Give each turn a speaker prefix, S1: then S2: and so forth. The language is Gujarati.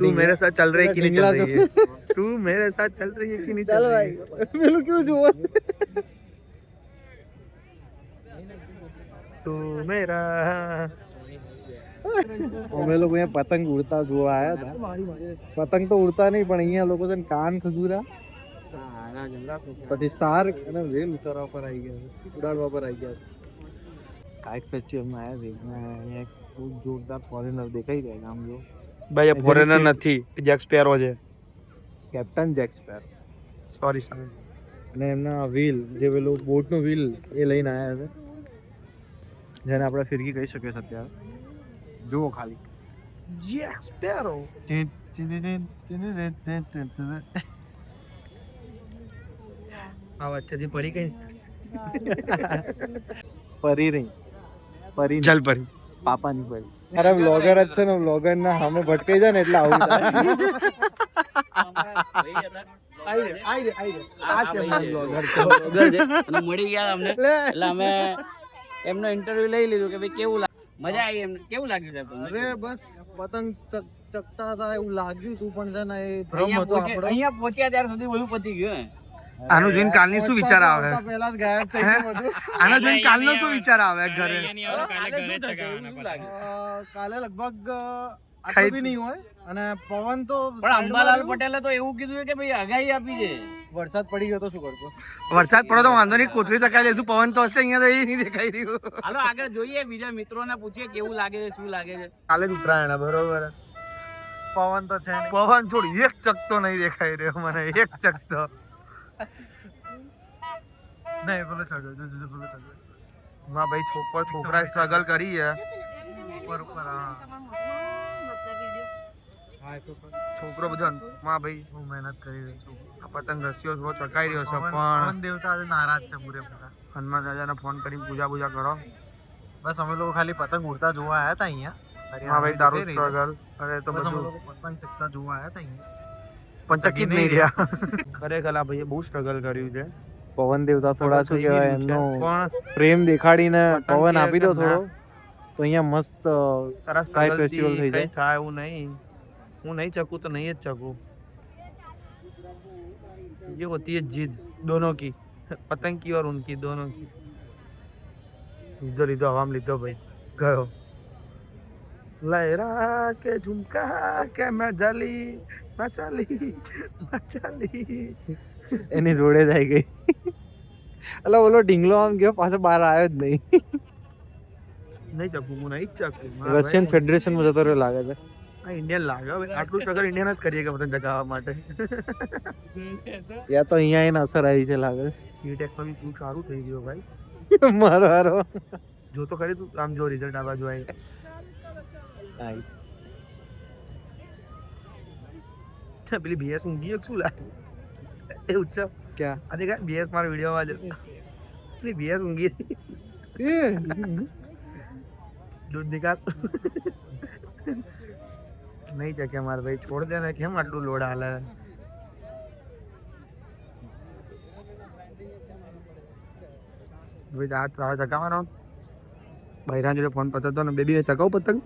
S1: तू मेरे साथ चल रही है कि नहीं चल रही है? तू मेरे साथ चल रही है कि नहीं चल रही है?
S2: પેલું કેવું જોવો
S1: तू मेरा
S2: અમે લોકો અહીંયા પતંગ ઉડતા જોવા આવ્યા હતા. પતંગ તો ઉડતા નહીં પણ અહીંયા લોકો છે ને કાન ખજૂરા પછી સાર્ક અને વેલ ઉતારવા પર આવી ગયા છે, ઉડાડવા પર આવી ગયા છે. કાઇટ ફેસ્ટિવલમાં આવ્યા છે અહીંયા એક બહુ જોરદાર ફોરેનર દેખાઈ રહ્યા છે આમ જો.
S1: भाई ये फॉरेनर નથી, જેક સ્પેરો છે.
S2: Captain Jack sparrow
S1: sorry sir.
S2: અને એમના વ્હીલ જે પેલું બોટનું વ્હીલ એ લઈને આવ્યા છે જેને આપણે ફિરકી કહી શકીએ છીએ અત્યારે. જુઓ ખાલી
S1: જેક સ્પેરો. આ વચ્ચેથી પડી ગઈ.
S2: પરી નહીં, પરી
S1: જલ પરી.
S2: પાપાની પરી. અરે વ્લોગર જ છે ને, વ્લોગર ના સામે ભટકાઈ જાય ને એટલે આવું થાય.
S3: મળી ગયા અમને એટલે અમે એમનો ઇન્ટરવ્યુ લઈ લીધું કે ભાઈ કેવું મજા આવી, એમને કેવું લાગ્યું સાહેબ તમને?
S2: અરે બસ પતંગ ચકતા હતા એવું લાગ્યું તું પણ છે ને એ ભ્રમ હતો આપણો.
S3: અહીંયા પહોંચ્યા ત્યાર સુધી બધું પતી ગયું.
S1: આનું જોઈને કાલની શું વિચાર આવે?
S2: પહેલા જ ગાયબ થઈ ગયું બધું.
S1: આનો જોઈને કાલનો શું વિચાર આવે ઘરે?
S2: કાલે લગભગ આટલું બી નહીં હોય અને પવન તો
S3: પણ અંબાલાલ પટેલે તો એવું કીધું કે ભાઈ આગાહી આપી છે.
S2: વરસાદ પડી ગયો તો શું કરતો?
S1: વરસાદ પડો તો વાંધો નહીં, કોથળી ચકાઈ લઈશું. પવન તો હશે, અહીંયા તો એ નહીં દેખાઈ રહ્યું.
S3: હાલો આગળ જોઈએ, બીજા મિત્રોને પૂછીએ કેવું લાગે છે, શું લાગે છે.
S1: કાલે જ ઉત્તરાયણ બરોબર.
S2: પવન તો છે નહીં.
S1: પવન છોડ, એક ચકતો નહીં દેખાઈ રહ્યો મને, એક ચકતો
S2: નહીં. બોલો ચડો જો બોલો ચડો.
S1: માં ભાઈ છોકરા સ્ટ્રગલ કરી છે
S2: ઉપર ઉપર હા
S1: છોકરો બધો માં ભાઈ બહુ મહેનત કરી રહ્યો છે. આ પતંગ રસ્યો થોડો ચકાઈ રહ્યો છે
S2: પવન
S1: પણ
S2: દેવતા આજે નારાજ છે પૂરેપૂરા.
S1: હનુમાન દાદાને ફોન કરી પૂજા કરો.
S2: બસ અમે લોકો ખાલી પતંગ ઉડતા જોવા આવ્યા હતા અહીંયા.
S1: હા ભાઈ તારું સ્ટ્રગલ. અરે તો
S2: બસ અમે
S1: બધું
S2: લોકો પતંગ ચકતા જોવા આવ્યા હતા અહીંયા.
S1: પણ ચકી જ નહીં રહ્યા. ખરેખર આ ભાઈએ બહુ સ્ટ્રગલ કર્યું છે.
S2: પવન દેવતા થોડા શું કહેવાય એમનો
S1: પણ
S2: પ્રેમ દેખાડીને પવન આપી દો થોડો તો અહીંયા મસ્ત
S1: તારા
S2: કાઇટ
S1: struggle
S2: ફેસ્ટિવલ
S1: થી
S2: થઈ જાય.
S1: કઈ થાય એવું નહીં. હું नहीं चकू तो नहीं है चकू. ये होती है जिद दोनों की, पतंग की और उनकी दोनों की. इधर इधर हवा में लीधो भाई गयो. लहरा के झुमका के मैं जली मैं चली.
S2: એની જોડે જ આવી ગઈ. એટલે ઓલો ઢીંગલો આમ ગયો પાછો બહાર આવ્યો જ નહીં.
S1: नहीं चकू હું नहीं चकू.
S2: રશિયન ફેડરેશન માં જતો રહ્યો લાગે છે.
S1: ઇન્ડિયન લાગે હવે. આટલું સ્ટ્રગલ ઇન્ડિયન જ કરીએ કે પતંગ ચગાવવા માટે.
S2: યા તો અહીંયા એને અસર આવી છે લાગે
S1: ઈ ટેક્સમાં બી શું સારું થઈ ગયું ભાઈ.
S2: છે. મારો હારો
S1: જો તો ખરી તું આમ જો રિઝલ્ટ આ બાજુ આવી.
S2: નાઈસ.
S1: પેલી બીએસ ઊંઘી એક શું લાગે એવું છે
S2: ક્યાં
S1: આ દેખા બીએસ મારા વિડીયોમાં જ પેલી બીએસ ઊંઘી દૂધ નિકાલ નહીં ચકે મારે ભાઈ છોડ દે ને. કેમ આટલું લોડ હાલે? ભાઈ આ તારા ચકાવવાનો બૈરા જોડે ફોન પતતો ને બેબી ચકાવ પતંગ.